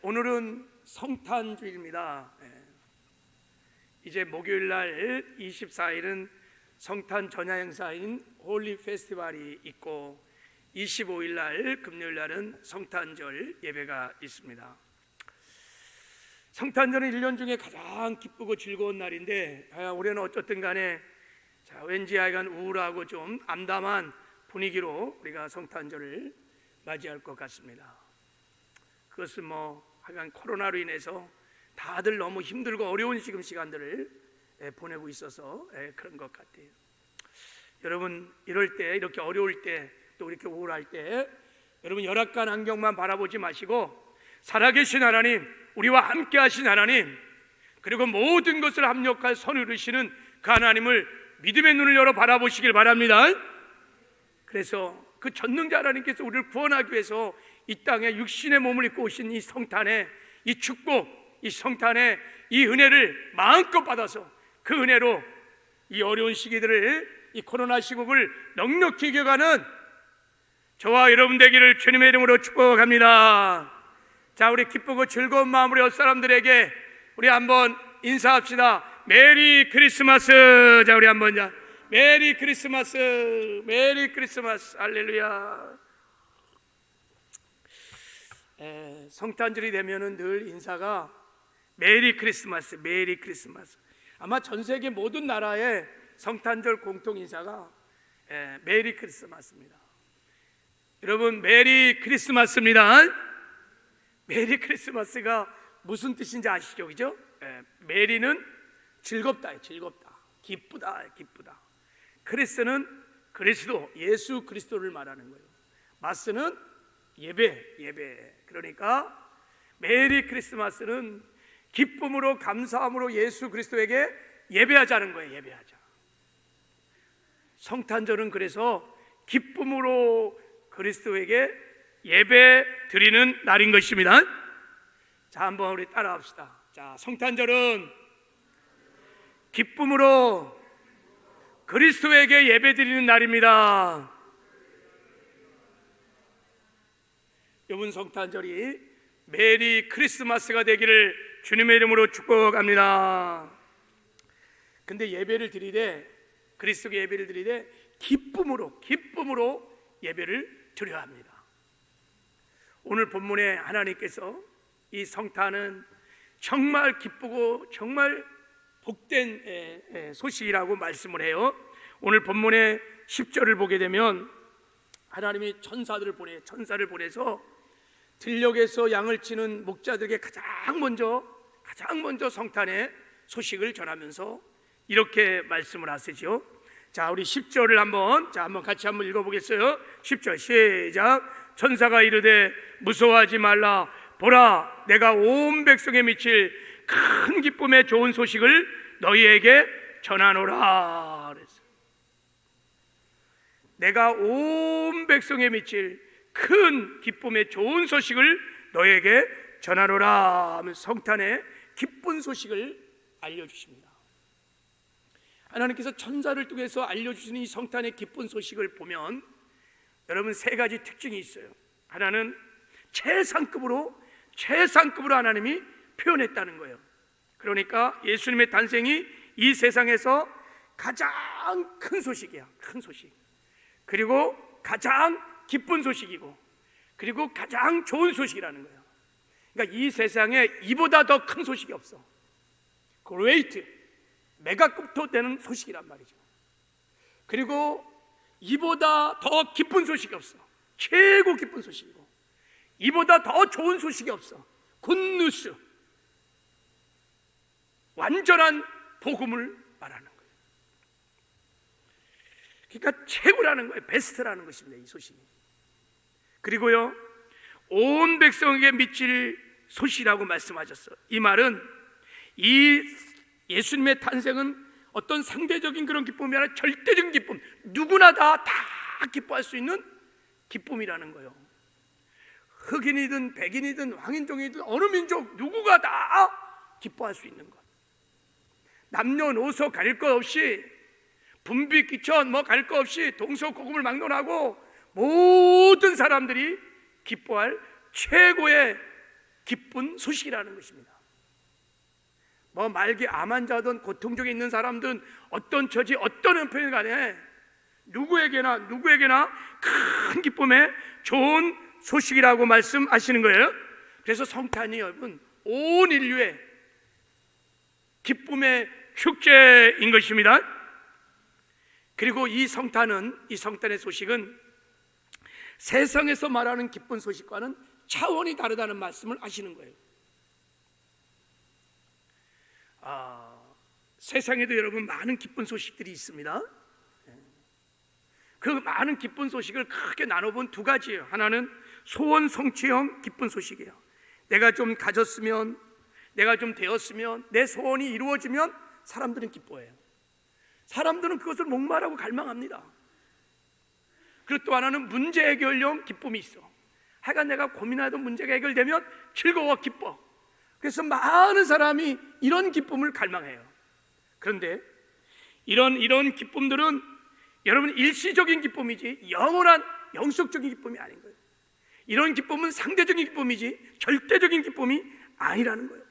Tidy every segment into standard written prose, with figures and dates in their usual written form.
오늘은 성탄주일입니다. 이제 목요일날 24일은 성탄 전야 행사인 홀리 페스티벌이 있고 25일날 금요일날은 성탄절 예배가 있습니다. 성탄절은 1년 중에 가장 기쁘고 즐거운 날인데 올해는 어쨌든 간에 왠지 하여간 우울하고 좀 암담한 분위기로 우리가 성탄절을 맞이할 것 같습니다. 그것은 하여간 코로나로 인해서 다들 너무 힘들고 어려운 지금 시간들을 보내고 있어서 그런 것 같아요. 여러분 이럴 때, 이렇게 어려울 때, 또 이렇게 우울할 때 여러분 열악한 안경만 바라보지 마시고 살아계신 하나님, 우리와 함께 하신 하나님, 그리고 모든 것을 합력할 선을 이루시는 그 하나님을 믿음의 눈을 열어 바라보시길 바랍니다. 그래서 그 전능자 하나님께서 우리를 구원하기 위해서 이 땅에 육신의 몸을 입고 오신 이 성탄의 이 축복, 이 성탄의 이 은혜를 마음껏 받아서 그 은혜로 이 어려운 시기들을, 이 코로나 시국을 넉넉히 이겨가는 저와 여러분 되기를 주님의 이름으로 축복합니다. 자, 우리 기쁘고 즐거운 마음으로 옆 사람들에게 우리 한번 인사합시다. 메리 크리스마스. 자, 우리 한번 메리 크리스마스, 메리 크리스마스, 할렐루야. 성탄절이 되면은 늘 인사가 메리 크리스마스, 메리 크리스마스. 아마 전 세계 모든 나라의 성탄절 공통 인사가 메리 크리스마스입니다. 여러분, 메리 크리스마스입니다. 메리 크리스마스가 무슨 뜻인지 아시죠? 그죠? 메리는 즐겁다, 즐겁다, 기쁘다, 기쁘다. 크리스는 그리스도, 예수 그리스도를 말하는 거예요. 마스는 예배, 예배. 그러니까 메리 크리스마스는 기쁨으로, 감사함으로 예수 그리스도에게 예배하자는 거예요. 예배하자. 성탄절은 그래서 기쁨으로 그리스도에게 예배 드리는 날인 것입니다. 자, 한번 우리 따라합시다. 자, 성탄절은 기쁨으로 그리스도에게 예배 드리는 날입니다. 이번 성탄절이 메리 크리스마스가 되기를 주님의 이름으로 축복합니다. 근데 예배를 드리되, 그리스도께 예배를 드리되 기쁨으로 예배를 드려야 합니다. 오늘 본문에 하나님께서 이 성탄은 정말 기쁘고 정말 복된 소식이라고 말씀을 해요. 오늘 본문의 10절을 보게 되면 하나님이 천사를 보내서 들녘에서 양을 치는 목자들에게 가장 먼저 성탄의 소식을 전하면서 이렇게 말씀을 하시죠. 자, 우리 10절을 한번 같이 한번 읽어보겠어요. 10절 시작. 천사가 이르되 무서워하지 말라. 보라, 내가 온 백성에 미칠 큰 기쁨의 좋은 소식을 너희에게 전하노라. 그랬어. 내가 온 백성에 미칠 큰 기쁨의 좋은 소식을 너희에게 전하노라 하면서 성탄의 기쁜 소식을 알려주십니다. 하나님께서 천사를 통해서 알려주시는 이 성탄의 기쁜 소식을 보면 여러분 세 가지 특징이 있어요. 하나는 최상급으로 하나님이 표현했다는 거예요. 그러니까 예수님의 탄생이 이 세상에서 가장 큰 소식이야. 큰 소식. 그리고 가장 기쁜 소식이고, 그리고 가장 좋은 소식이라는 거예요. 그러니까 이 세상에 이보다 더 큰 소식이 없어. 그레이트, 메가급도 되는 소식이란 말이죠. 그리고 이보다 더 기쁜 소식이 없어. 최고 기쁜 소식이고, 이보다 더 좋은 소식이 없어. 굿뉴스, 완전한 복음을 말하는 거예요. 그러니까 최고라는 거예요. 베스트라는 것입니다, 이 소식이. 그리고요, 온 백성에게 미칠 소식이라고 말씀하셨어요. 이 말은 이 예수님의 탄생은 어떤 상대적인 그런 기쁨이 아니라 절대적인 기쁨, 누구나 다 기뻐할 수 있는 기쁨이라는 거예요. 흑인이든 백인이든 황인종이든 어느 민족 누구가 다 기뻐할 수 있는 것. 남녀노소 가릴 것 없이, 분비 귀천 가릴 것 없이 동서고금을 막론하고 모든 사람들이 기뻐할 최고의 기쁜 소식이라는 것입니다. 뭐 말기 암 환자든 고통 중에 있는 사람들은 어떤 처지 어떤 형편이 간에 누구에게나 큰 기쁨의 좋은 소식이라고 말씀하시는 거예요. 그래서 성탄이 여러분 온 인류의 기쁨의 축제인 것입니다. 그리고 이 성탄의 소식은 세상에서 말하는 기쁜 소식과는 차원이 다르다는 말씀을 하시는 거예요. 세상에도 여러분 많은 기쁜 소식들이 있습니다. 그 많은 기쁜 소식을 크게 나눠본 두 가지예요. 하나는 소원 성취형 기쁜 소식이에요. 내가 좀 가졌으면, 내가 좀 되었으면, 내 소원이 이루어지면 사람들은 기뻐해요. 사람들은 그것을 목말하고 갈망합니다. 그리고 또 하나는 문제 해결형 기쁨이 있어. 하여간 내가 고민하던 문제가 해결되면 즐거워 기뻐. 그래서 많은 사람이 이런 기쁨을 갈망해요. 그런데 이런 기쁨들은 여러분 일시적인 기쁨이지 영원한 영속적인 기쁨이 아닌 거예요. 이런 기쁨은 상대적인 기쁨이지 절대적인 기쁨이 아니라는 거예요.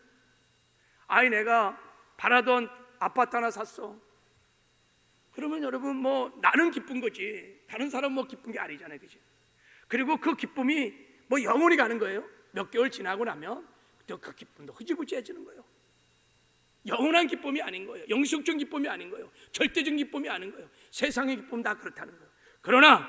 내가 바라던 아파트 하나 샀어. 그러면 여러분 뭐 나는 기쁜 거지 다른 사람은 뭐 기쁜 게 아니잖아요, 그죠? 그리고 그 기쁨이 뭐 영원히 가는 거예요. 몇 개월 지나고 나면 또 그 기쁨도 흐지부지해지는 거예요. 영원한 기쁨이 아닌 거예요. 영속적인 기쁨이 아닌 거예요. 절대적인 기쁨이 아닌 거예요. 세상의 기쁨 다 그렇다는 거예요. 그러나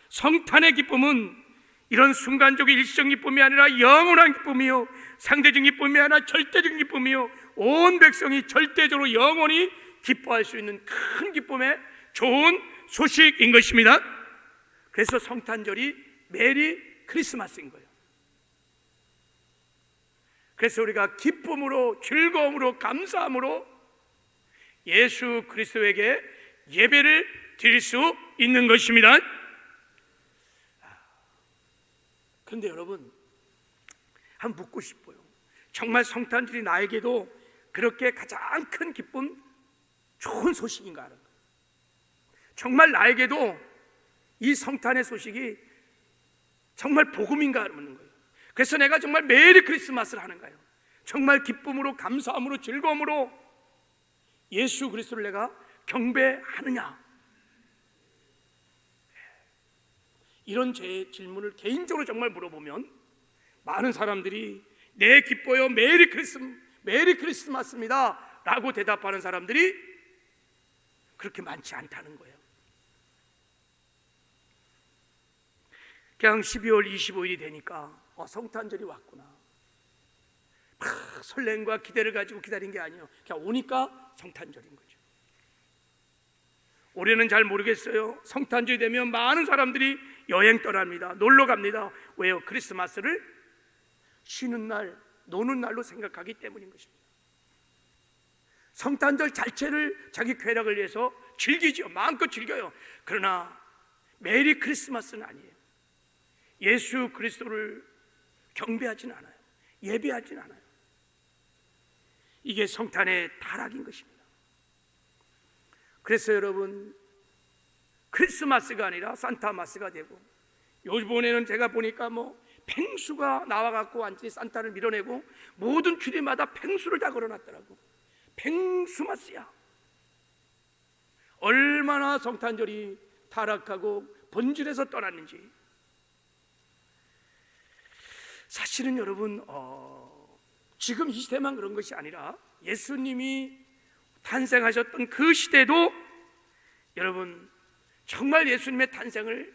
성탄의 기쁨은 이런 순간적인 일시적 기쁨이 아니라 영원한 기쁨이요, 상대적인 기쁨이 아니라 절대적인 기쁨이요, 온 백성이 절대적으로 영원히 기뻐할 수 있는 큰 기쁨의 좋은 소식인 것입니다. 그래서 성탄절이 메리 크리스마스인 거예요. 그래서 우리가 기쁨으로, 즐거움으로, 감사함으로 예수 그리스도에게 예배를 드릴 수 있는 것입니다. 그런데 여러분, 한번 묻고 싶어요. 정말 성탄절이 나에게도 그렇게 가장 큰 기쁨, 좋은 소식인가 하는 거예요. 정말 나에게도 이 성탄의 소식이 정말 복음인가 하는 거예요. 그래서 내가 정말 메리 크리스마스를 하는가요? 정말 기쁨으로, 감사함으로, 즐거움으로 예수 그리스도를 내가 경배하느냐? 이런 제 질문을 개인적으로 정말 물어보면 많은 사람들이 네 기뻐요, 메리 크리스마스입니다 라고 대답하는 사람들이 그렇게 많지 않다는 거예요. 그냥 12월 25일이 되니까 성탄절이 왔구나, 막 설렘과 기대를 가지고 기다린 게 아니에요. 그냥 오니까 성탄절인 거죠. 올해는 잘 모르겠어요. 성탄절이 되면 많은 사람들이 여행 떠납니다. 놀러 갑니다. 왜요? 크리스마스를 쉬는 날, 노는 날로 생각하기 때문인 것입니다. 성탄절 자체를 자기 쾌락을 위해서 즐기죠. 마음껏 즐겨요. 그러나 메리 크리스마스는 아니에요. 예수 그리스도를 경배하진 않아요. 예배하진 않아요. 이게 성탄의 타락인 것입니다. 그래서 여러분, 크리스마스가 아니라 산타마스가 되고, 요번에는 제가 보니까 뭐 펭수가 나와갖고 완전히 산타를 밀어내고 모든 주리마다 펭수를 다 걸어놨더라고. 펭수마스야. 얼마나 성탄절이 타락하고 본질에서 떠났는지. 사실은 여러분, 지금 이 시대만 그런 것이 아니라 예수님이 탄생하셨던 그 시대도 여러분 정말 예수님의 탄생을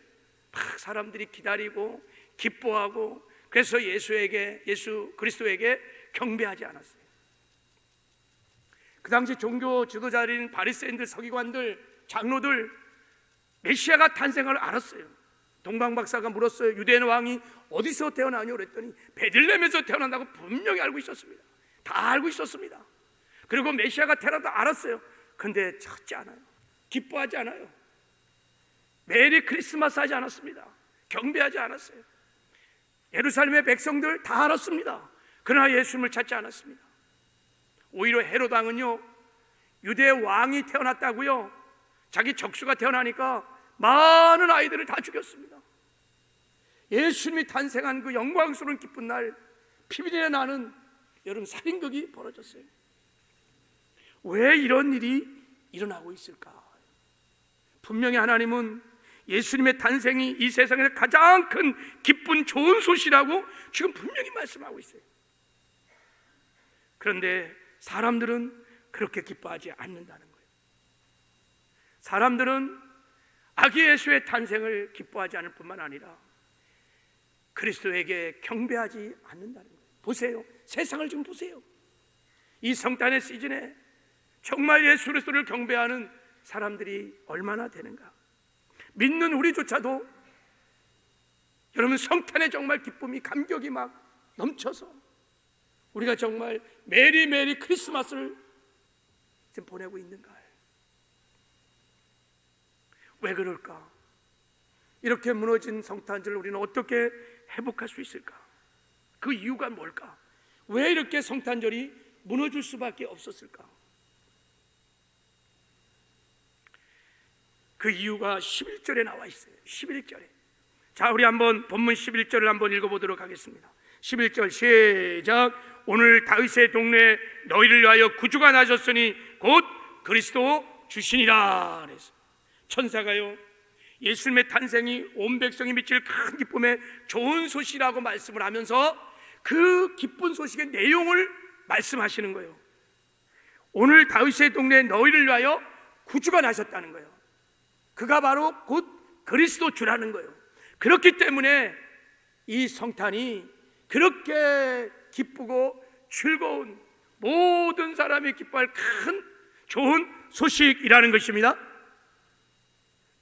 막 사람들이 기다리고 기뻐하고, 그래서 예수 그리스도에게 경배하지 않았어요. 그 당시 종교 지도자인 바리새인들, 서기관들, 장로들 메시아가 탄생을 알았어요. 동방 박사가 물었어요. 유대인 왕이 어디서 태어나냐 그랬더니 베들레헴에서 태어난다고 분명히 알고 있었습니다. 다 알고 있었습니다. 그리고 메시아가 태어나다 알았어요. 그런데 찾지 않아요. 기뻐하지 않아요. 메리 크리스마스 하지 않았습니다. 경배하지 않았어요. 예루살렘의 백성들 다 알았습니다. 그러나 예수님을 찾지 않았습니다. 오히려 헤롯 왕은요, 유대 왕이 태어났다고요, 자기 적수가 태어나니까 많은 아이들을 다 죽였습니다. 예수님이 탄생한 그 영광스러운 기쁜 날 피비린내 나는 여러분 살인극이 벌어졌어요. 왜 이런 일이 일어나고 있을까? 분명히 하나님은 예수님의 탄생이 이 세상에서 가장 큰 기쁜 좋은 소식이라고 지금 분명히 말씀하고 있어요. 그런데 사람들은 그렇게 기뻐하지 않는다는 거예요. 사람들은 아기 예수의 탄생을 기뻐하지 않을 뿐만 아니라 그리스도에게 경배하지 않는다는 거예요. 보세요, 세상을 좀 보세요. 이 성탄의 시즌에 정말 예수 그리스도를 경배하는 사람들이 얼마나 되는가? 믿는 우리조차도 여러분 성탄에 정말 기쁨이 감격이 막 넘쳐서 우리가 정말 메리 메리 크리스마스를 지금 보내고 있는가? 왜 그럴까? 이렇게 무너진 성탄절을 우리는 어떻게 회복할 수 있을까? 그 이유가 뭘까? 왜 이렇게 성탄절이 무너질 수밖에 없었을까? 그 이유가 11절에 나와 있어요. 11절에. 자, 우리 한번 본문 11절을 한번 읽어보도록 하겠습니다. 11절 시작. 오늘 다윗의 동네에 너희를 위하여 구주가 나셨으니 곧 그리스도 주시니라. 그래서 천사가요, 예수님의 탄생이 온 백성이 미칠 큰 기쁨의 좋은 소식이라고 말씀을 하면서 그 기쁜 소식의 내용을 말씀하시는 거예요. 오늘 다윗의 동네에 너희를 위하여 구주가 나셨다는 거예요. 그가 바로 곧 그리스도 주라는 거예요. 그렇기 때문에 이 성탄이 그렇게 기쁘고 즐거운 모든 사람이 기뻐할 큰 좋은 소식이라는 것입니다.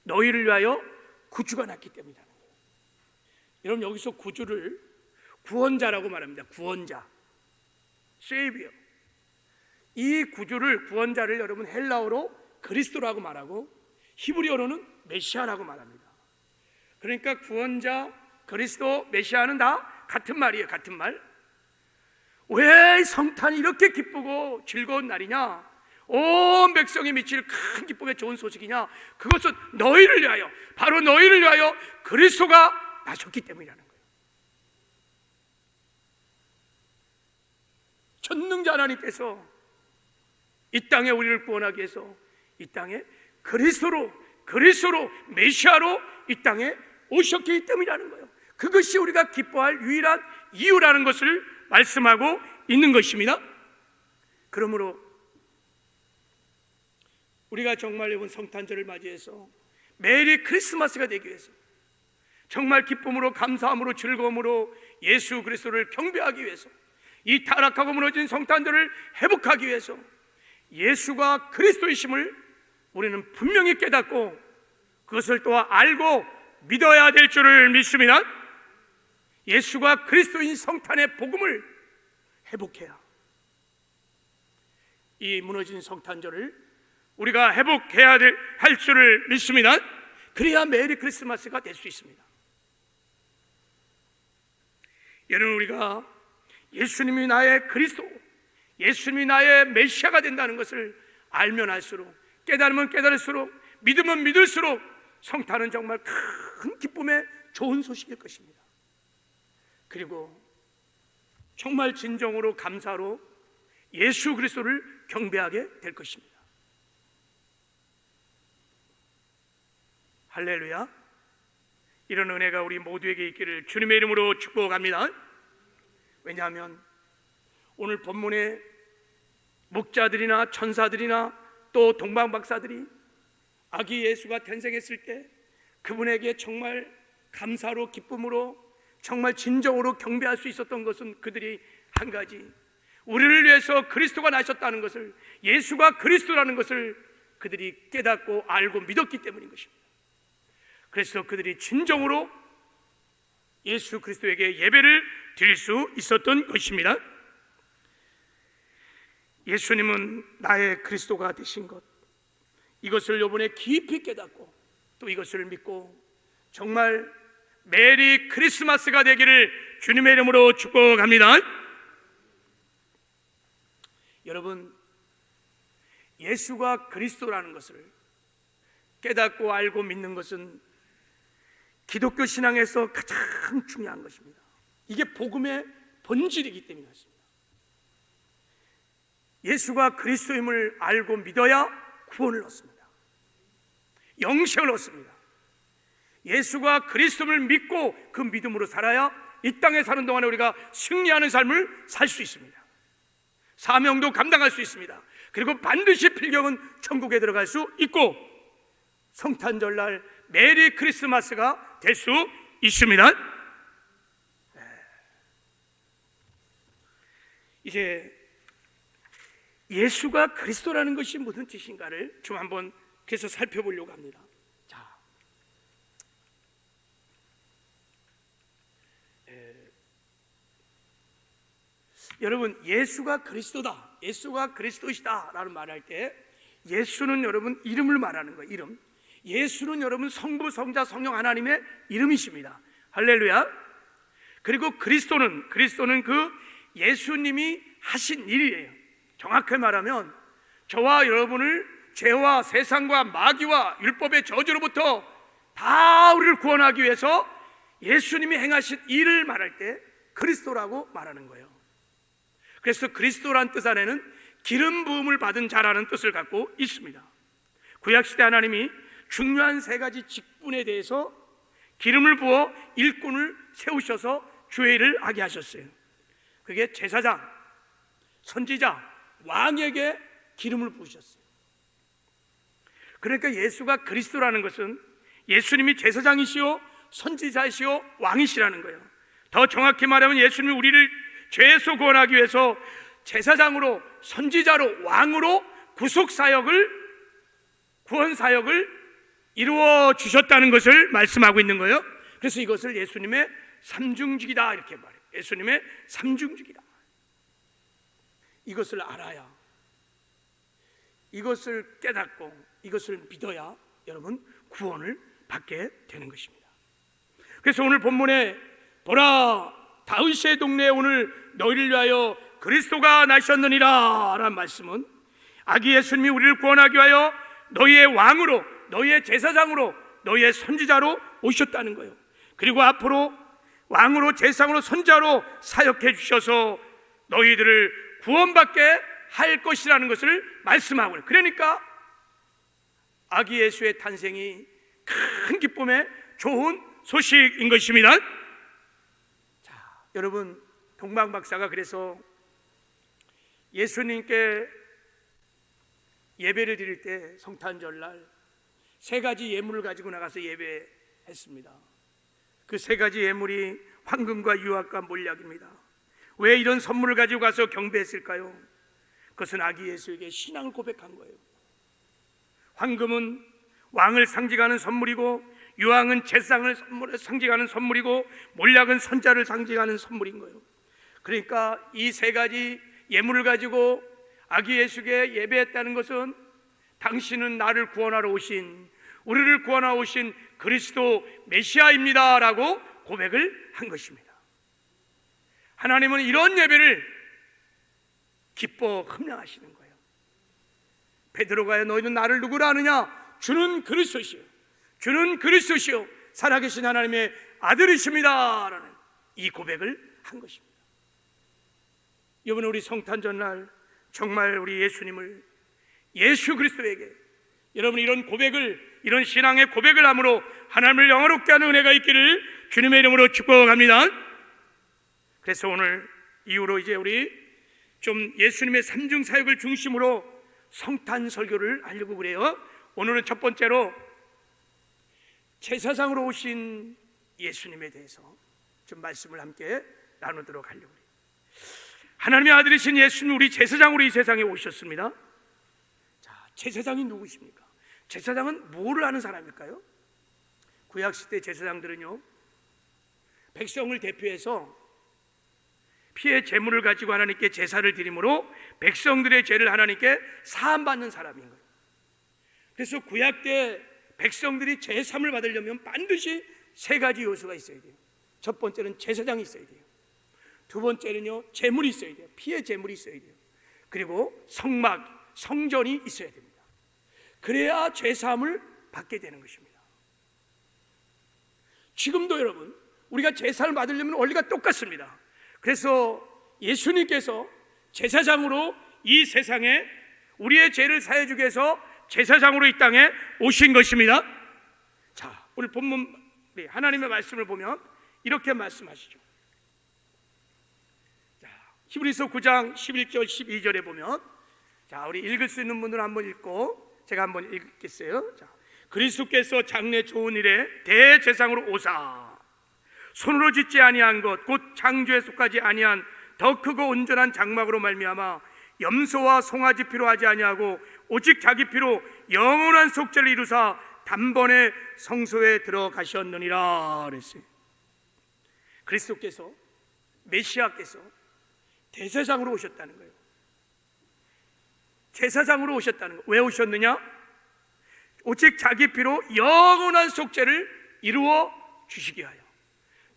너희를 위하여 구주가 났기 때문이라는 거예요. 여러분, 여기서 구주를 구원자라고 말합니다. 구원자, 세이비어. 이 구주를, 구원자를 여러분 헬라어로 그리스도라고 말하고 히브리어로는 메시아라고 말합니다. 그러니까 구원자, 그리스도, 메시아는 다 같은 말이에요. 같은 말. 왜 성탄이 이렇게 기쁘고 즐거운 날이냐? 온 백성이 미칠 큰 기쁨의 좋은 소식이냐? 그것은 너희를 위하여, 바로 너희를 위하여 그리스도가 나셨기 때문이라는 거예요. 전능자 하나님께서 이 땅에 우리를 구원하기 위해서 이 땅에 그리스도로 메시아로 이 땅에 오셨기 때문이라는 거예요. 그것이 우리가 기뻐할 유일한 이유라는 것을 말씀하고 있는 것입니다. 그러므로 우리가 정말 이번 성탄절을 맞이해서 메리 크리스마스가 되기 위해서 정말 기쁨으로, 감사함으로, 즐거움으로 예수 그리스도를 경배하기 위해서 이 타락하고 무너진 성탄절을 회복하기 위해서 예수가 그리스도이심을 우리는 분명히 깨닫고 그것을 또 알고 믿어야 될 줄을 믿습니다. 예수가 그리스도인 성탄의 복음을 회복해야 이 무너진 성탄절을 우리가 회복해야 할 줄을 믿습니다. 그래야 메리 크리스마스가 될 수 있습니다. 여러분, 우리가 예수님이 나의 그리스도, 예수님이 나의 메시아가 된다는 것을 알면 알수록, 깨달으면 깨달을수록, 믿으면 믿을수록 성탄은 정말 큰 기쁨의 좋은 소식일 것입니다. 그리고 정말 진정으로 감사로 예수 그리스도를 경배하게 될 것입니다. 할렐루야. 이런 은혜가 우리 모두에게 있기를 주님의 이름으로 축복합니다. 왜냐하면 오늘 본문에 목자들이나 천사들이나 또 동방박사들이 아기 예수가 탄생했을 때 그분에게 정말 감사로, 기쁨으로, 정말 진정으로 경배할 수 있었던 것은 그들이 한 가지, 우리를 위해서 그리스도가 나셨다는 것을, 예수가 그리스도라는 것을 그들이 깨닫고 알고 믿었기 때문인 것입니다. 그래서 그들이 진정으로 예수 그리스도에게 예배를 드릴 수 있었던 것입니다. 예수님은 나의 그리스도가 되신 것, 이것을 이번에 깊이 깨닫고 또 이것을 믿고 정말 메리 크리스마스가 되기를 주님의 이름으로 축복합니다. 여러분, 예수가 그리스도라는 것을 깨닫고 알고 믿는 것은 기독교 신앙에서 가장 중요한 것입니다. 이게 복음의 본질이기 때문에 그렇습니다. 예수가 그리스도임을 알고 믿어야 구원을 얻습니다. 영생을 얻습니다. 예수가 그리스도를 믿고 그 믿음으로 살아야 이 땅에 사는 동안에 우리가 승리하는 삶을 살 수 있습니다. 사명도 감당할 수 있습니다. 그리고 반드시 필경은 천국에 들어갈 수 있고 성탄절날 메리 크리스마스가 될 수 있습니다. 이제 예수가 그리스도라는 것이 무슨 뜻인가를 좀 한번 그래서 살펴보려고 합니다. 자, 여러분 예수가 그리스도다, 예수가 그리스도시다 라는 말할 때 예수는 여러분 이름을 말하는 거예요. 이름. 예수는 여러분 성부, 성자, 성령 하나님의 이름이십니다. 할렐루야. 그리고 그리스도는 그 예수님이 하신 일이에요. 정확히 말하면 저와 여러분을 죄와 세상과 마귀와 율법의 저주로부터 다 우리를 구원하기 위해서 예수님이 행하신 일을 말할 때 그리스도라고 말하는 거예요. 그래서 그리스도란 뜻 안에는 기름 부음을 받은 자라는 뜻을 갖고 있습니다. 구약시대 하나님이 중요한 세 가지 직분에 대해서 기름을 부어 일꾼을 세우셔서 주의 일을 하게 하셨어요. 그게 제사장, 선지자, 왕에게 기름을 부으셨어요. 그러니까 예수가 그리스도라는 것은 예수님이 제사장이시오, 선지자이시오, 왕이시라는 거예요. 더 정확히 말하면 예수님이 우리를 죄에서 구원하기 위해서 제사장으로, 선지자로, 왕으로 구속사역을, 구원사역을 이루어 주셨다는 것을 말씀하고 있는 거예요. 그래서 이것을 예수님의 삼중직이다 이렇게 말해요. 예수님의 삼중직이다. 이것을 알아야, 이것을 깨닫고 이것을 믿어야 여러분 구원을 받게 되는 것입니다. 그래서 오늘 본문에 보라 다윗의 동네에 오늘 너희를 위하여 그리스도가 나셨느니라 라는 말씀은 아기 예수님이 우리를 구원하기 위하여 너희의 왕으로, 너희의 제사장으로, 너희의 선지자로 오셨다는 거예요. 그리고 앞으로 왕으로, 제사장으로, 선지자로 사역해 주셔서 너희들을 구원받게 할 것이라는 것을 말씀하고 있어요. 그러니까 아기 예수의 탄생이 큰 기쁨의 좋은 소식인 것입니다. 자, 여러분 동방 박사가 그래서 예수님께 예배를 드릴 때 성탄절날 세 가지 예물을 가지고 나가서 예배했습니다. 그 세 가지 예물이 황금과 유압과 몰약입니다. 왜 이런 선물을 가지고 가서 경배했을까요? 그것은 아기 예수에게 신앙을 고백한 거예요. 황금은 왕을 상징하는 선물이고, 유황은 제사장을 상징하는 선물이고, 몰약은 선자를 상징하는 선물인 거예요. 그러니까 이 세 가지 예물을 가지고 아기 예수께 예배했다는 것은 당신은 나를 구원하러 오신, 우리를 구원하러 오신 그리스도 메시아입니다 라고 고백을 한 것입니다. 하나님은 이런 예배를 기뻐 흠양하시는 거예요. 베드로가 너희는 나를 누구라 하느냐? 주는 그리스도시요, 주는 그리스도시요 살아계신 하나님의 아들이십니다 라는 이 고백을 한 것입니다. 이번에 우리 성탄절날 정말 우리 예수님을, 예수 그리스도에게 여러분 이런 고백을, 이런 신앙의 고백을 함으로 하나님을 영화롭게 하는 은혜가 있기를 주님의 이름으로 축복합니다. 그래서 오늘 이후로 이제 우리 좀 예수님의 삼중 사역을 중심으로 성탄 설교를 하려고 그래요. 오늘은 첫 번째로 제사장으로 오신 예수님에 대해서 좀 말씀을 함께 나누도록 하려고 해요. 하나님의 아들이신 예수님, 우리 제사장으로 이 세상에 오셨습니다. 자, 제사장이 누구십니까? 제사장은 뭐를 하는 사람일까요? 구약시대 제사장들은요, 백성을 대표해서 피의 제물을 가지고 하나님께 제사를 드림으로 백성들의 죄를 하나님께 사함받는 사람인 거예요. 그래서 구약 때 백성들이 제사함을 받으려면 반드시 세 가지 요소가 있어야 돼요. 첫 번째는 제사장이 있어야 돼요. 두 번째는요, 제물이 있어야 돼요. 피의 제물이 있어야 돼요. 그리고 성막, 성전이 있어야 됩니다. 그래야 제사함을 받게 되는 것입니다. 지금도 여러분 우리가 제사를 받으려면 원리가 똑같습니다. 그래서 예수님께서 제사장으로 이 세상에 우리의 죄를 사해 주기 위해서 제사장으로 이 땅에 오신 것입니다. 자, 오늘 본문 하나님의 말씀을 보면 이렇게 말씀하시죠. 자, 히브리서 9장 11절 12절에 보면, 자, 우리 읽을 수 있는 분들은 한번 읽고 제가 한번 읽겠어요. 자, 그리스도께서 장래 좋은 일에 대제사장으로 오사 손으로 짓지 아니한 것 곧 창조에 속하지 아니한 더 크고 온전한 장막으로 말미암아 염소와 송아지 피로 하지 아니하고 오직 자기 피로 영원한 속죄를 이루사 단번에 성소에 들어가셨느니라 그랬어요. 그리스도께서, 메시아께서 대제사장으로 오셨다는 거예요. 제사장으로 오셨다는 거예요. 왜 오셨느냐? 오직 자기 피로 영원한 속죄를 이루어 주시기 위하여,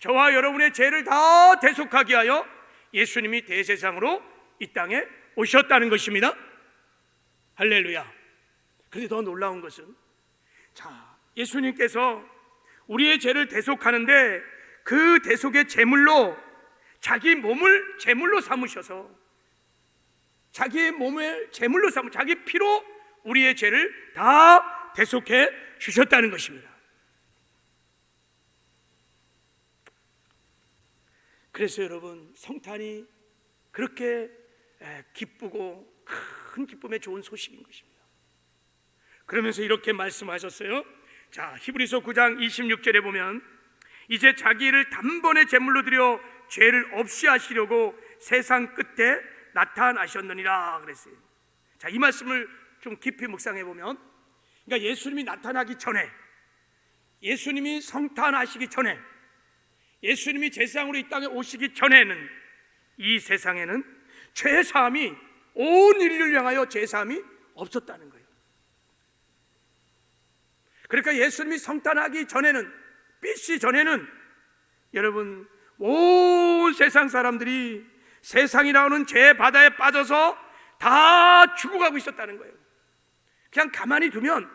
저와 여러분의 죄를 다 대속하기 위하여 예수님이 대제사장으로 이 땅에 오셨다는 것입니다. 할렐루야. 그런데 더 놀라운 것은, 자, 예수님께서 우리의 죄를 대속하는데 그 대속의 제물로 자기 몸을 제물로 삼으셔서, 자기의 몸을 제물로 삼으 자기 피로 우리의 죄를 다 대속해 주셨다는 것입니다. 그래서 여러분, 성탄이 그렇게 기쁘고 큰 기쁨에 좋은 소식인 것입니다. 그러면서 이렇게 말씀하셨어요. 자, 히브리서 9장 26절에 보면, 이제 자기 일을 단번에 제물로 드려 죄를 없이 하시려고 세상 끝에 나타나셨느니라 그랬어요. 자, 이 말씀을 좀 깊이 묵상해 보면, 그러니까 예수님이 나타나기 전에, 예수님이 성탄하시기 전에, 예수님이 제사장으로 이 땅에 오시기 전에는 이 세상에는 죄사함이, 온 인류를 향하여 죄사함이 없었다는 거예요. 그러니까 예수님이 성탄하기 전에는, BC 전에는 여러분, 온 세상 사람들이 세상이 나오는 죄 바다에 빠져서 다 죽어가고 있었다는 거예요. 그냥 가만히 두면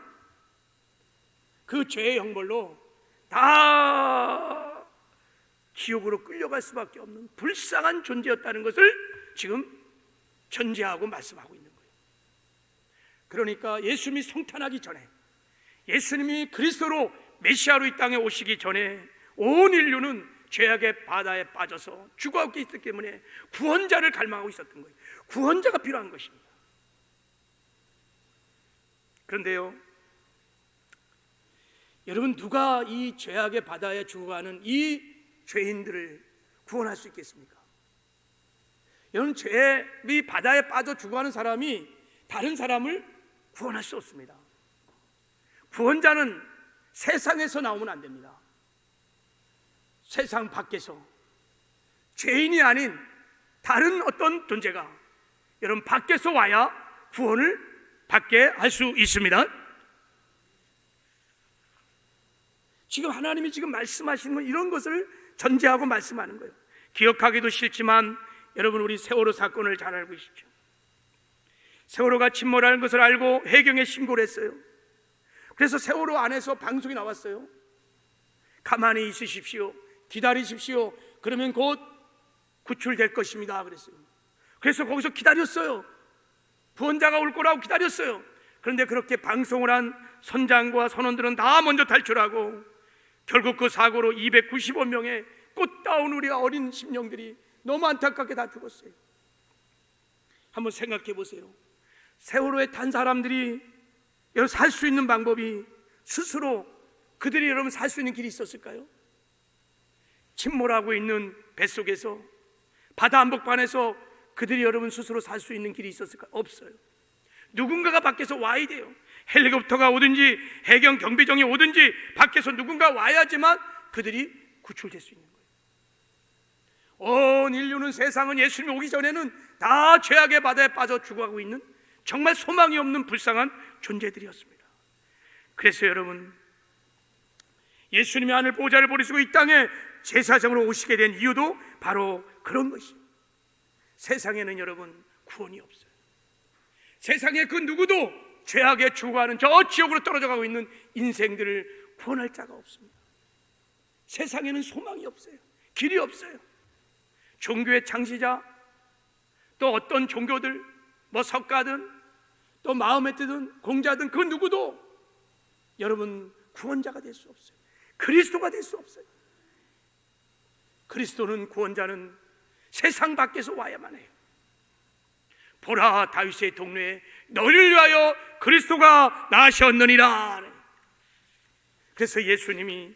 그 죄의 형벌로 다 지옥으로 끌려갈 수밖에 없는 불쌍한 존재였다는 것을 지금 전제하고 말씀하고 있는 거예요. 그러니까 예수님이 성탄하기 전에, 예수님이 그리스도로 메시아로 이 땅에 오시기 전에 온 인류는 죄악의 바다에 빠져서 죽어가고 있기 때문에 구원자를 갈망하고 있었던 거예요. 구원자가 필요한 것입니다. 그런데요, 여러분, 누가 이 죄악의 바다에 죽어가는 이 죄인들을 구원할 수 있겠습니까? 여러분, 죄의 바다에 빠져 죽어가는 사람이 다른 사람을 구원할 수 없습니다. 구원자는 세상에서 나오면 안 됩니다. 세상 밖에서, 죄인이 아닌 다른 어떤 존재가 여러분 밖에서 와야 구원을 받게 할 수 있습니다. 지금 하나님이 지금 말씀하시는 건 이런 것을 전제하고 말씀하는 거예요. 기억하기도 싫지만 여러분, 우리 세월호 사건을 잘 알고 계시죠? 세월호가 침몰하는 것을 알고 해경에 신고를 했어요. 그래서 세월호 안에서 방송이 나왔어요. 가만히 있으십시오, 기다리십시오, 그러면 곧 구출될 것입니다 그랬어요. 그래서 거기서 기다렸어요. 구원자가 올 거라고 기다렸어요. 그런데 그렇게 방송을 한 선장과 선원들은 다 먼저 탈출하고 결국 그 사고로 295명의 꽃다운 우리 어린 심령들이 너무 안타깝게 다 죽었어요. 한번 생각해 보세요. 세월호에 탄 사람들이 여러분 살 수 있는 방법이, 스스로 그들이 여러분 살 수 있는 길이 있었을까요? 침몰하고 있는 뱃속에서, 바다 한복판에서 그들이 여러분 스스로 살 수 있는 길이 있었을까요? 없어요. 누군가가 밖에서 와야 돼요. 헬리콥터가 오든지 해경 경비정이 오든지 밖에서 누군가 와야지만 그들이 구출될 수 있는 거예요. 온 인류는, 세상은 예수님이 오기 전에는 다 죄악의 바다에 빠져 죽어가고 있는 정말 소망이 없는 불쌍한 존재들이었습니다. 그래서 여러분, 예수님이 하늘 보좌를 버리시고 이 땅에 제사장으로 오시게 된 이유도 바로 그런 것입니다. 세상에는 여러분 구원이 없어요. 세상에 그 누구도 죄악에 죽어가는 저 지옥으로 떨어져 가고 있는 인생들을 구원할 자가 없습니다. 세상에는 소망이 없어요. 길이 없어요. 종교의 창시자, 또 어떤 종교들, 뭐 석가든 또 마호메트든 공자든 그 누구도 여러분 구원자가 될 수 없어요. 그리스도가 될 수 없어요. 그리스도는, 구원자는 세상 밖에서 와야만 해요. 보라, 다윗의 동네에 너희를 위하여 그리스도가 나셨느니라. 그래서 예수님이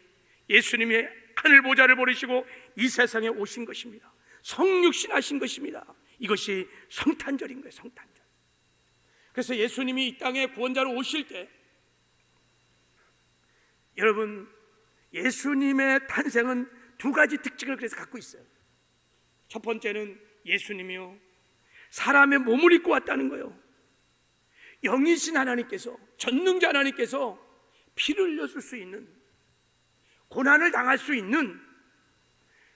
하늘 보좌를 버리시고 이 세상에 오신 것입니다. 성육신하신 것입니다. 이것이 성탄절인 거예요. 성탄절. 그래서 예수님이 이 땅에 구원자로 오실 때, 여러분, 예수님의 탄생은 두 가지 특징을 그래서 갖고 있어요. 첫 번째는 예수님이요, 사람의 몸을 입고 왔다는 거예요. 영이신 하나님께서, 전능자 하나님께서 피를 흘렸을 수 있는, 고난을 당할 수 있는,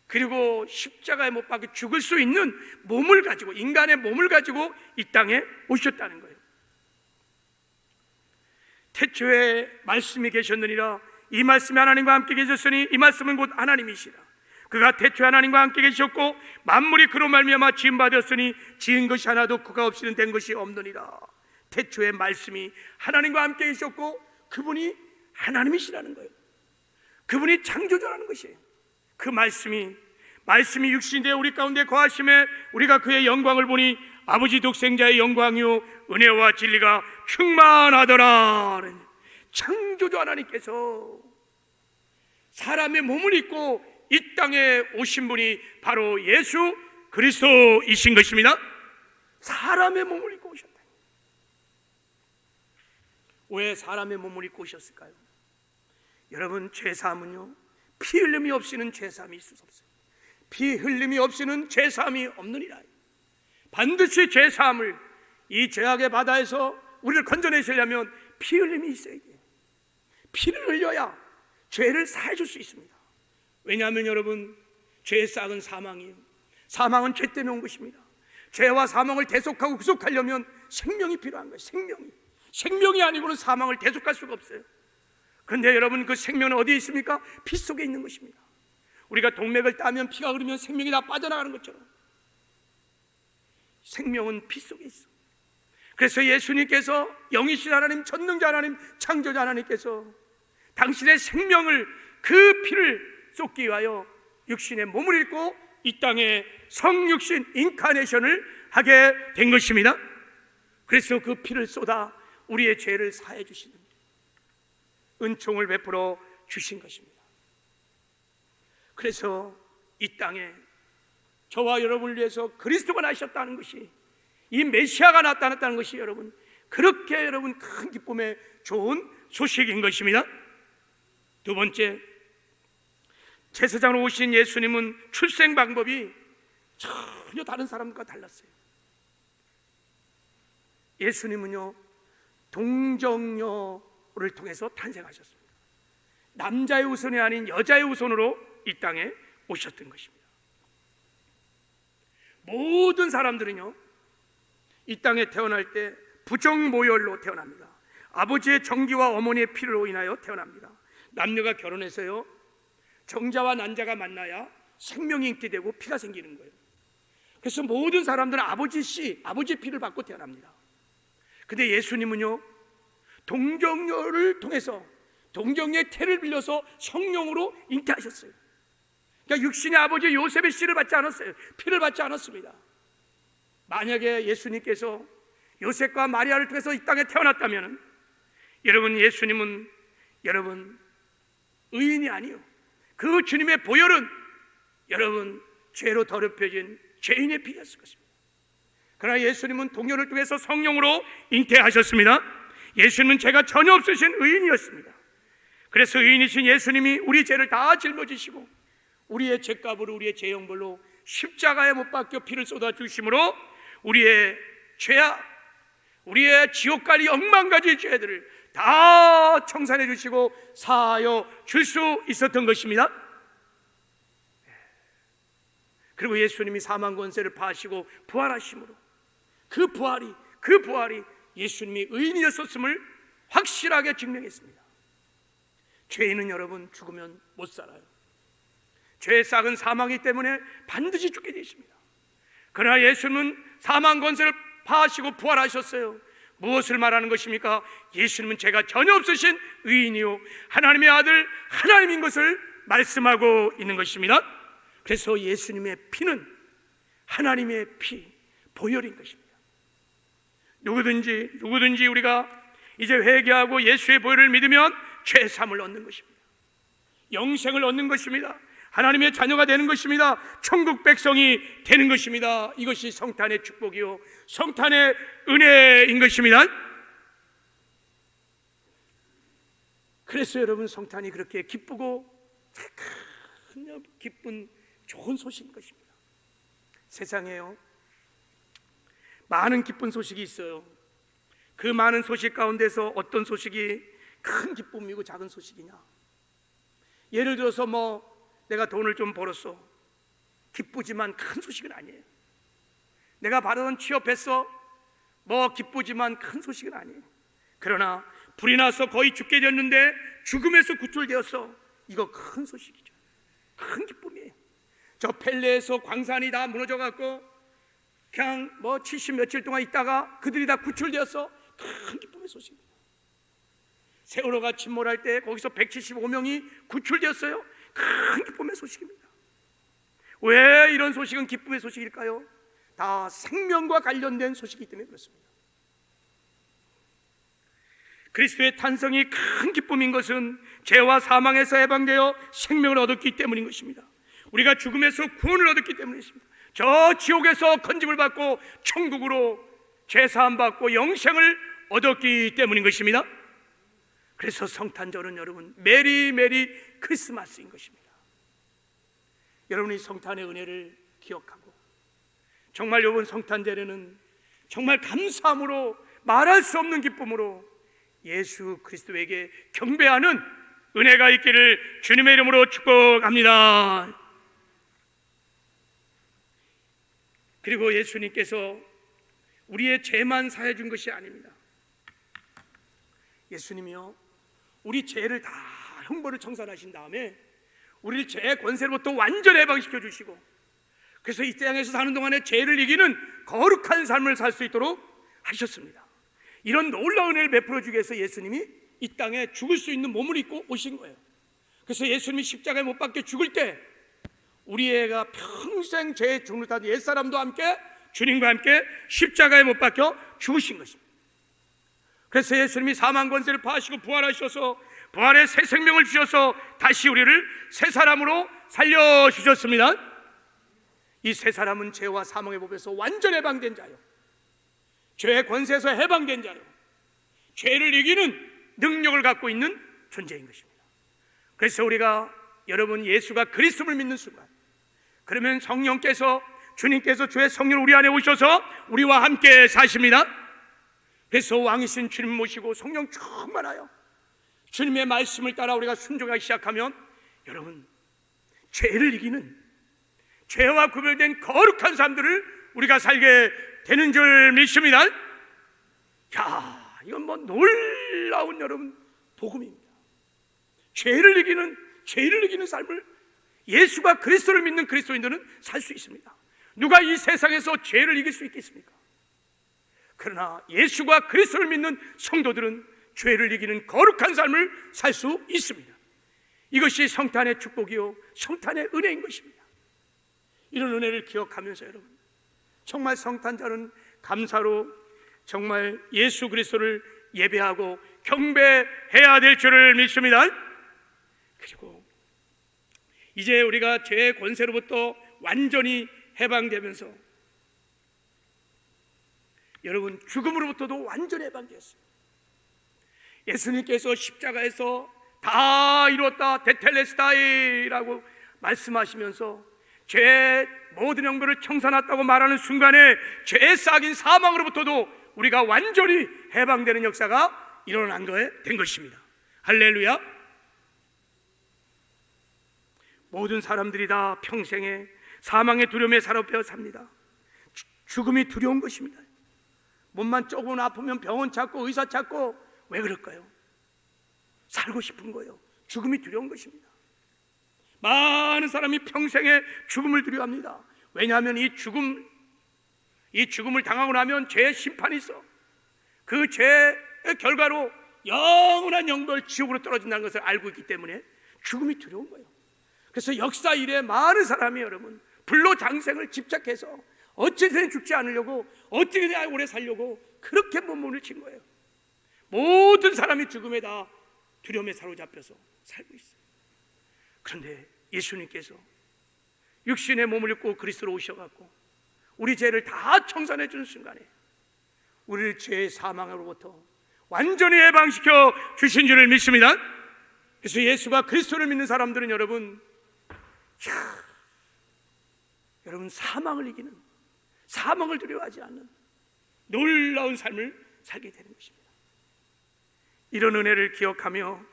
그리고 십자가에 못 박혀 죽을 수 있는 몸을 가지고, 인간의 몸을 가지고 이 땅에 오셨다는 거예요. 태초에 말씀이 계셨느니라. 이 말씀이 하나님과 함께 계셨으니 이 말씀은 곧 하나님이시라. 그가 태초에 하나님과 함께 계셨고 만물이 그로 말미암아 지음 받았으니 지은 것이 하나도 그가 없이는 된 것이 없느니라. 태초에 말씀이 하나님과 함께 계셨고 그분이 하나님이시라는 거예요. 그분이 창조자라는 것이에요. 그 말씀이 육신이 되어 우리 가운데 거하심에 우리가 그의 영광을 보니 아버지 독생자의 영광이요 은혜와 진리가 충만하더라. 창조주 하나님께서 사람의 몸을 입고 이 땅에 오신 분이 바로 예수 그리스도이신 것입니다. 사람의 몸을 입고 오셨다. 왜 사람의 몸을 입고 오셨을까요? 여러분, 죄사함은요, 피 흘림이 없이는 죄사함이 있을 수 없어요. 피 흘림이 없이는 죄사함이 없느니라. 반드시 죄사함을, 이 죄악의 바다에서 우리를 건져내시려면 피 흘림이 있어야 돼요. 피를 흘려야 죄를 사해줄 수 있습니다. 왜냐하면 여러분, 죄의 싹은 사망이에요. 사망은 죄 때문에 온 것입니다. 죄와 사망을 대속하고 구속하려면 생명이 필요한 거예요. 생명이 아니고는 사망을 대속할 수가 없어요. 그런데 여러분, 그 생명은 어디에 있습니까? 피 속에 있는 것입니다. 우리가 동맥을 따면 피가 흐르면 생명이 다 빠져나가는 것처럼 생명은 피 속에 있어. 그래서 예수님께서, 영이신 하나님, 전능자 하나님, 창조자 하나님께서 당신의 생명을, 그 피를 쏟기 위하여 육신의 몸을 입고 이 땅에 성육신 인카네이션을 하게 된 것입니다. 그래서 그 피를 쏟아 우리의 죄를 사해 주시는 은총을 베풀어 주신 것입니다. 그래서 이 땅에 저와 여러분을 위해서 그리스도가 나셨다는 것이, 이 메시아가 나타났다는 것이 여러분, 그렇게 여러분 큰 기쁨의 좋은 소식인 것입니다. 두 번째, 제사장으로 오신 예수님은 출생 방법이 전혀 다른 사람과 달랐어요. 예수님은요, 동정녀를 통해서 탄생하셨습니다. 남자의 후손이 아닌 여자의 후손으로 이 땅에 오셨던 것입니다. 모든 사람들은요, 이 땅에 태어날 때 부정모혈로 태어납니다. 아버지의 정기와 어머니의 피로 인하여 태어납니다. 남녀가 결혼해서요, 정자와 난자가 만나야 생명이 잉태되고 피가 생기는 거예요. 그래서 모든 사람들은 아버지의 피를 받고 태어납니다. 근데 예수님은요, 동정녀를 통해서, 동정녀의 태를 빌려서 성령으로 잉태하셨어요. 그러니까 육신의 아버지 요셉의 씨를 받지 않았어요. 피를 받지 않았습니다. 만약에 예수님께서 요셉과 마리아를 통해서 이 땅에 태어났다면, 여러분, 예수님은 여러분 의인이 아니요, 그 주님의 보혈은 여러분 죄로 더럽혀진 죄인의 피였을 것입니다. 그러나 예수님은 동료를 통해서 성령으로 잉태하셨습니다. 예수님은 죄가 전혀 없으신 의인이었습니다. 그래서 의인이신 예수님이 우리 죄를 다 짊어지시고 우리의 죄값으로, 우리의 죄형벌로 십자가에 못 박혀 피를 쏟아 주심으로 우리의 죄악, 우리의 지옥까지 억만가지 죄들을 다 청산해 주시고 사하여 줄 수 있었던 것입니다. 그리고 예수님이 사망 권세를 파하시고 부활하심으로 그 부활이 예수님이 의인이었음을 확실하게 증명했습니다. 죄인은 여러분 죽으면 못 살아요. 죄의 싹은 사망이기 때문에 반드시 죽게 되어 있습니다. 그러나 예수님은 사망 권세를 파하시고 부활하셨어요. 무엇을 말하는 것입니까? 예수님은 죄가 전혀 없으신 의인이요 하나님의 아들 하나님인 것을 말씀하고 있는 것입니다. 그래서 예수님의 피는 하나님의 피, 보혈인 것입니다. 누구든지 우리가 이제 회개하고 예수의 보혈을 믿으면 죄 사함을 얻는 것입니다. 영생을 얻는 것입니다. 하나님의 자녀가 되는 것입니다. 천국 백성이 되는 것입니다. 이것이 성탄의 축복이요 성탄의 은혜인 것입니다. 그래서 여러분, 성탄이 그렇게 기쁘고 기쁜 좋은 소식인 것입니다. 세상에요, 많은 기쁜 소식이 있어요. 그 많은 소식 가운데서 어떤 소식이 큰 기쁨이고 작은 소식이냐? 예를 들어서 내가 돈을 좀 벌었어. 기쁘지만 큰 소식은 아니에요. 내가 받아던 취업했어. 기쁘지만 큰 소식은 아니에요. 그러나 불이 나서 거의 죽게 됐는데 죽음에서 구출되었어. 이거 큰 소식이죠. 큰 기쁨이에요. 저 펠레에서 광산이 다 무너져갖고 그냥 70 며칠 동안 있다가 그들이 다 구출되었어. 큰 기쁨의 소식입니다. 세월호가 침몰할 때 거기서 175명이 구출되었어요. 큰 기쁨의 소식입니다. 왜 이런 소식은 기쁨의 소식일까요? 다 생명과 관련된 소식이기 때문에 그렇습니다. 그리스도의 탄생이 큰 기쁨인 것은 죄와 사망에서 해방되어 생명을 얻었기 때문인 것입니다. 우리가 죽음에서 구원을 얻었기 때문입니다. 저 지옥에서 건짐을 받고 천국으로 죄사함 받고 영생을 얻었기 때문인 것입니다. 그래서 성탄절은 여러분 메리 크리스마스인 것입니다. 여러분이 성탄의 은혜를 기억하고 정말 이번 성탄절에는 정말 감사함으로 말할 수 없는 기쁨으로 예수 그리스도에게 경배하는 은혜가 있기를 주님의 이름으로 축복합니다. 그리고 예수님께서 우리의 죄만 사해 준 것이 아닙니다. 예수님이요, 우리 죄를 다 형벌을 청산하신 다음에 우리를 죄의 권세로부터 완전히 해방시켜 주시고, 그래서 이 땅에서 사는 동안에 죄를 이기는 거룩한 삶을 살 수 있도록 하셨습니다. 이런 놀라운 은혜를 베풀어 주기 위해서 예수님이 이 땅에 죽을 수 있는 몸을 입고 오신 거예요. 그래서 예수님이 십자가에 못 박혀 죽을 때 우리 애가 평생 죄의 종을 타던 옛사람도 함께 주님과 함께 십자가에 못 박혀 죽으신 것입니다. 그래서 예수님이 사망 권세를 파하시고 부활하셔서 부활의 새 생명을 주셔서 다시 우리를 새 사람으로 살려주셨습니다. 이 새 사람은 죄와 사망의 법에서 완전 해방된 자요, 죄의 권세에서 해방된 자요, 죄를 이기는 능력을 갖고 있는 존재인 것입니다. 그래서 우리가 여러분 예수가 그리스도를 믿는 순간, 그러면 성령께서 주님께서 주의 성령 우리 안에 오셔서 우리와 함께 사십니다. 그래서 왕이신 주님 모시고 성령 충만하여 주님의 말씀을 따라 우리가 순종하기 시작하면 여러분 죄를 이기는, 죄와 구별된 거룩한 삶들을 우리가 살게 되는 줄 믿습니다. 이건 놀라운 여러분 복음입니다. 죄를 이기는 삶을 예수가 그리스도를 믿는 그리스도인들은 살 수 있습니다. 누가 이 세상에서 죄를 이길 수 있겠습니까? 그러나 예수가 그리스도를 믿는 성도들은 죄를 이기는 거룩한 삶을 살 수 있습니다. 이것이 성탄의 축복이요 성탄의 은혜인 것입니다. 이런 은혜를 기억하면서 여러분 정말 성탄절은 감사로 정말 예수 그리스도를 예배하고 경배해야 될 줄을 믿습니다. 그리고 이제 우리가 죄의 권세로부터 완전히 해방되면서 여러분 죽음으로부터도 완전히 해방되었어요. 예수님께서 십자가에서 다 이루었다 테텔레스타이라고 말씀하시면서 죄의 모든 형벌을 청산했다고 말하는 순간에 죄의 싹인 사망으로부터도 우리가 완전히 해방되는 역사가 일어난 거에 된 것입니다. 할렐루야. 모든 사람들이 다 평생에 사망의 두려움에 사로잡혀 삽니다. 죽음이 두려운 것입니다. 몸만 조금 아프면 병원 찾고 의사 찾고, 왜 그럴까요? 살고 싶은 거예요. 죽음이 두려운 것입니다. 많은 사람이 평생에 죽음을 두려워합니다. 왜냐하면 이 죽음을 당하고 나면 죄의 심판이 있어. 그 죄의 결과로 영원한 영벌 지옥으로 떨어진다는 것을 알고 있기 때문에 죽음이 두려운 거예요. 그래서 역사 이래 많은 사람이 여러분 불로장생을 집착해서 어찌든 죽지 않으려고, 어찌든 오래 살려고 그렇게 몸을 친 거예요. 모든 사람이 죽음에 다 두려움에 사로잡혀서 살고 있어요. 그런데 예수님께서 육신의 몸을 입고 그리스도로 오셔갖고 우리 죄를 다 청산해 주는 순간에 우리를 죄의 사망으로부터 완전히 해방시켜 주신 줄을 믿습니다. 그래서 예수가 그리스도를 믿는 사람들은 여러분 사망을 이기는, 사망을 두려워하지 않는 놀라운 삶을 살게 되는 것입니다. 이런 은혜를 기억하며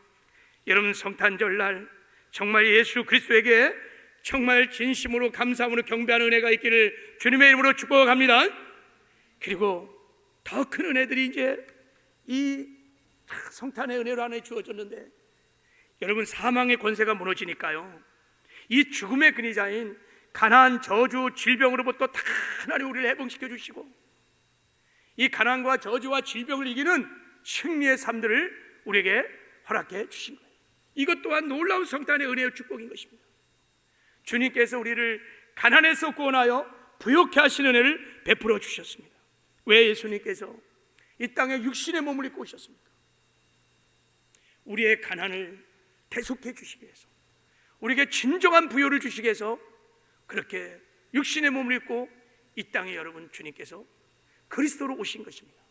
여러분 성탄절날 정말 예수 그리스도에게 정말 진심으로 감사함으로 경배하는 은혜가 있기를 주님의 이름으로 축복합니다. 그리고 더 큰 은혜들이 이제 이 성탄의 은혜로 안에 주어졌는데, 여러분 사망의 권세가 무너지니까요, 이 죽음의 근위자인 가난, 저주, 질병으로부터 다 하나님 우리를 해방시켜 주시고 이 가난과 저주와 질병을 이기는 승리의 삶들을 우리에게 허락해 주신 거예요. 이것 또한 놀라운 성탄의 은혜의 축복인 것입니다. 주님께서 우리를 가난에서 구원하여 부욕케 하시는 은혜를 베풀어 주셨습니다. 왜 예수님께서 이 땅에 육신의 몸을 입고 오셨습니까? 우리의 가난을 대속해 주시기 위해서, 우리에게 진정한 부요를 주시기 위해서 그렇게 육신의 몸을 입고 이 땅에 여러분 주님께서 그리스도로 오신 것입니다.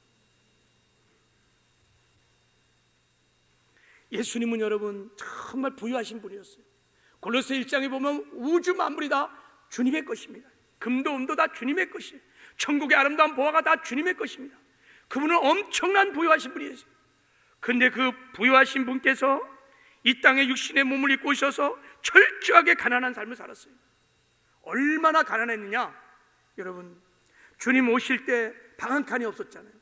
예수님은 여러분 정말 부유하신 분이었어요. 골로새 1장에 보면 우주 만물이 다 주님의 것입니다. 금도 은도 다 주님의 것이에요. 천국의 아름다운 보화가 다 주님의 것입니다. 그분은 엄청난 부유하신 분이었어요. 그런데 그 부유하신 분께서 이 땅에 육신의 몸을 입고 오셔서 철저하게 가난한 삶을 살았어요. 얼마나 가난했느냐? 여러분 주님 오실 때 방 한 칸이 없었잖아요.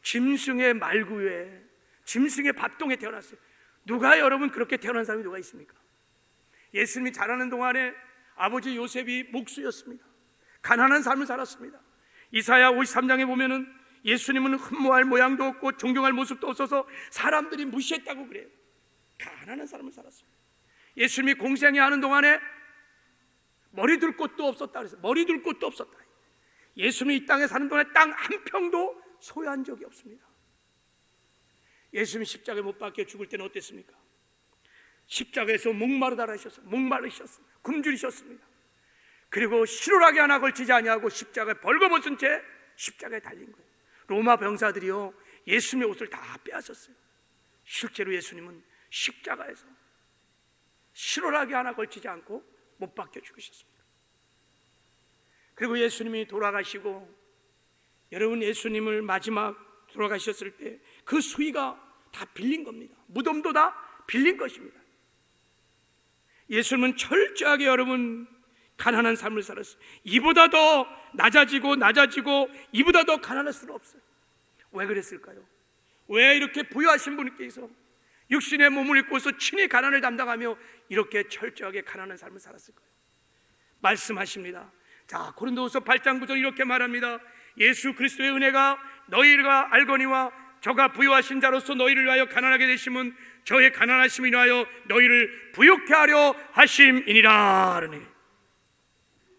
짐승의 말구에, 짐승의 밥통에 태어났어요. 누가 여러분 그렇게 태어난 사람이 누가 있습니까? 예수님이 자라는 동안에 아버지 요셉이 목수였습니다. 가난한 삶을 살았습니다. 이사야 53장에 보면은 예수님은 흠모할 모양도 없고 존경할 모습도 없어서 사람들이 무시했다고 그래요. 가난한 삶을 살았습니다. 예수님이 공생애 하는 동안에 머리 둘 곳도 없었다 그래서 머리 둘 곳도 없었다. 예수님이 이 땅에 사는 동안에 땅 한 평도 소유한 적이 없습니다. 예수님이 십자가에 못 박혀 죽을 때는 어땠습니까? 십자가에서 목마르셨습니다. 굶주리셨습니다. 그리고 실오라기 하나 걸치지 아니하고 십자가에 벌거벗은 채 십자가에 달린 거예요. 로마 병사들이요 예수님의 옷을 다 빼앗았어요. 실제로 예수님은 십자가에서 실오라기 하나 걸치지 않고 못 박혀 죽으셨습니다. 그리고 예수님이 돌아가시고, 여러분 예수님을 마지막 돌아가셨을 때 그 수위가 다 빌린 겁니다. 무덤도 다 빌린 것입니다. 예수님은 철저하게 여러분 가난한 삶을 살았어요. 이보다 더 낮아지고 이보다 더 가난할 수는 없어요. 왜 그랬을까요? 왜 이렇게 부유하신 분께서 육신의 몸을 입고서 친히 가난을 담당하며 이렇게 철저하게 가난한 삶을 살았을까요? 말씀하십니다. 자, 고린도후서 8장 9절 이렇게 말합니다. 예수 그리스도의 은혜가 너희가 알거니와 저가 부유하신 자로서 너희를 위하여 가난하게 되심은 저의 가난하심을 인하여 너희를 부욕케 하려 하심이니라.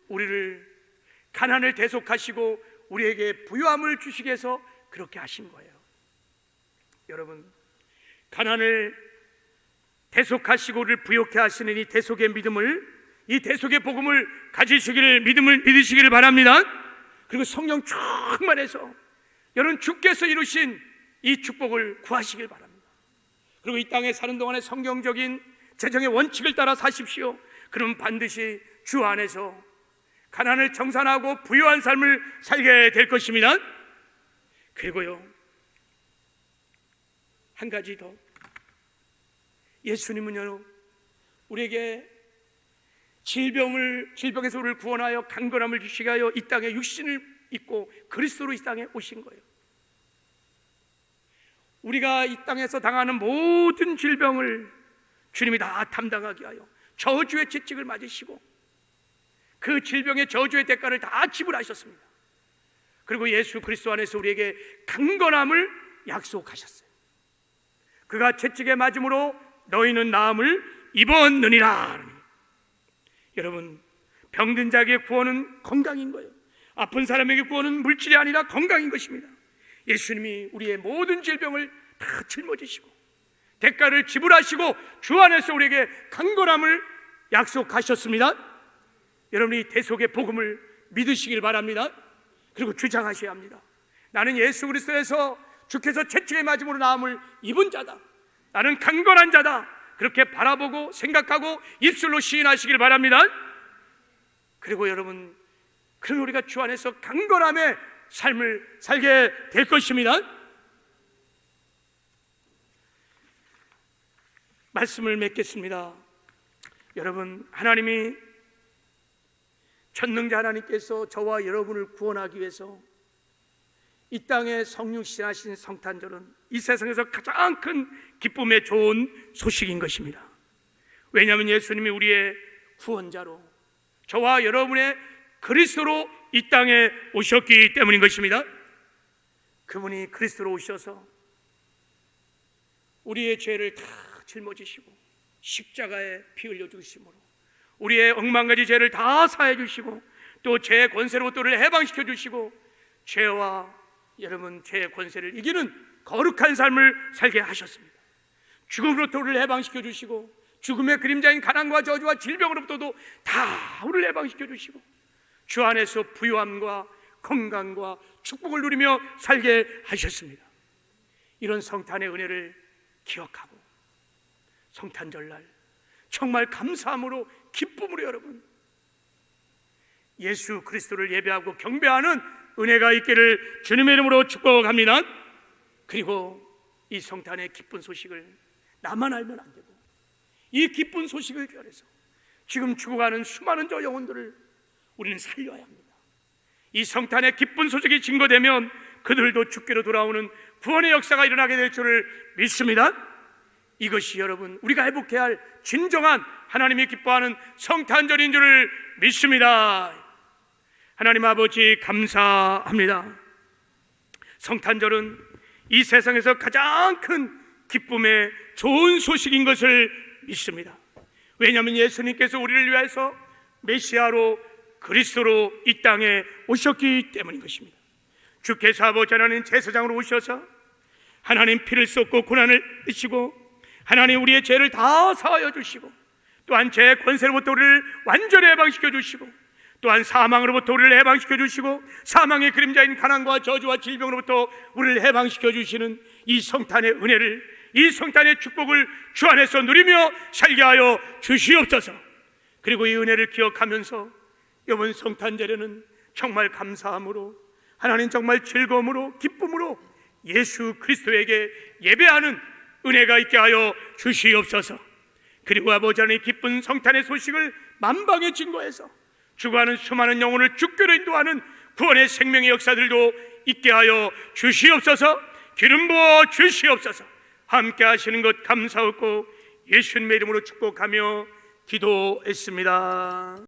우리를 가난을 대속하시고 우리에게 부유함을 주시기 위해서 그렇게 하신 거예요. 여러분 가난을 대속하시고 우리를 부욕케 하시는 이 대속의 믿음을, 이 대속의 복음을 가지시기를, 믿음을 믿으시기를 바랍니다. 그리고 성령 충만해서 여러분 주께서 이루신 이 축복을 구하시길 바랍니다. 그리고 이 땅에 사는 동안에 성경적인 재정의 원칙을 따라 사십시오. 그러면 반드시 주 안에서 가난을 정산하고 부유한 삶을 살게 될 것입니다. 그리고요 한 가지 더, 예수님은요 우리에게 질병에서 우리를 구원하여 강건함을 주시기 위하여 이 땅에 육신을 입고 그리스도로 이 땅에 오신 거예요. 우리가 이 땅에서 당하는 모든 질병을 주님이 다 담당하게 하여 저주의 채찍을 맞으시고 그 질병의 저주의 대가를 다 지불하셨습니다. 그리고 예수 그리스도 안에서 우리에게 강건함을 약속하셨어요. 그가 채찍에 맞음으로 너희는 나음을 입었느니라. 여러분, 병든 자에게 구원은 건강인 거예요. 아픈 사람에게 구원은 물질이 아니라 건강인 것입니다. 예수님이 우리의 모든 질병을 다 짊어지시고 대가를 지불하시고 주 안에서 우리에게 강건함을 약속하셨습니다. 여러분이 대속의 복음을 믿으시길 바랍니다. 그리고 주장하셔야 합니다. 나는 예수 그리스도에서 주께서 채찍에 맞음으로 나음을 입은 자다, 나는 강건한 자다, 그렇게 바라보고 생각하고 입술로 시인하시길 바랍니다. 그리고 여러분, 그런 우리가 주 안에서 강건함의 삶을 살게 될 것입니다. 말씀을 맺겠습니다. 여러분, 하나님이 전능자 하나님께서 저와 여러분을 구원하기 위해서 이 땅에 성육신하신 성탄절은 이 세상에서 가장 큰 기쁨의 좋은 소식인 것입니다. 왜냐하면 예수님이 우리의 구원자로 저와 여러분의 그리스도로 이 땅에 오셨기 때문인 것입니다. 그분이 그리스도로 오셔서 우리의 죄를 다 짊어지시고 십자가에 피 흘려 주심으로 우리의 억만가지 죄를 다 사해 주시고 또 죄의 권세로부터 우리를 해방시켜 주시고 죄와 여러분 죄의 권세를 이기는 거룩한 삶을 살게 하셨습니다. 죽음으로부터 우리를 해방시켜 주시고 죽음의 그림자인 가난과 저주와 질병으로부터도 다 우리를 해방시켜 주시고 주 안에서 부유함과 건강과 축복을 누리며 살게 하셨습니다. 이런 성탄의 은혜를 기억하고 성탄절날 정말 감사함으로 기쁨으로 여러분 예수 그리스도를 예배하고 경배하는 은혜가 있기를 주님의 이름으로 축복합니다. 그리고 이 성탄의 기쁜 소식을 나만 알면 안 되고 이 기쁜 소식을 전해서 지금 죽어가는 수많은 저 영혼들을 우리는 살려야 합니다. 이 성탄의 기쁜 소식이 증거되면 그들도 주께로 돌아오는 구원의 역사가 일어나게 될 줄을 믿습니다. 이것이 여러분 우리가 회복해야 할 진정한 하나님이 기뻐하는 성탄절인 줄을 믿습니다. 하나님 아버지 감사합니다. 성탄절은 이 세상에서 가장 큰 기쁨의 좋은 소식인 것을 믿습니다. 왜냐하면 예수님께서 우리를 위해서 메시아로 그리스도로 이 땅에 오셨기 때문인 것입니다. 주께서 아버지 하나님 제사장으로 오셔서 하나님 피를 쏟고 고난을 드시고 하나님 우리의 죄를 다 사하여 주시고 또한 죄의 권세로부터 우리를 완전히 해방시켜 주시고 또한 사망으로부터 우리를 해방시켜 주시고 사망의 그림자인 가난과 저주와 질병으로부터 우리를 해방시켜 주시는 이 성탄의 은혜를 이 성탄의 축복을 주 안에서 누리며 살게 하여 주시옵소서. 그리고 이 은혜를 기억하면서 이번 성탄절에는 정말 감사함으로 하나님 정말 즐거움으로 기쁨으로 예수 그리스도에게 예배하는 은혜가 있게 하여 주시옵소서. 그리고 아버지 하나님 기쁜 성탄의 소식을 만방에 증거해서 죽어가는 수많은 영혼을 주께로 인도하는 구원의 생명의 역사들도 있게 하여 주시옵소서. 기름 부어 주시옵소서. 함께 하시는 것 감사하고 예수님의 이름으로 축복하며 기도했습니다.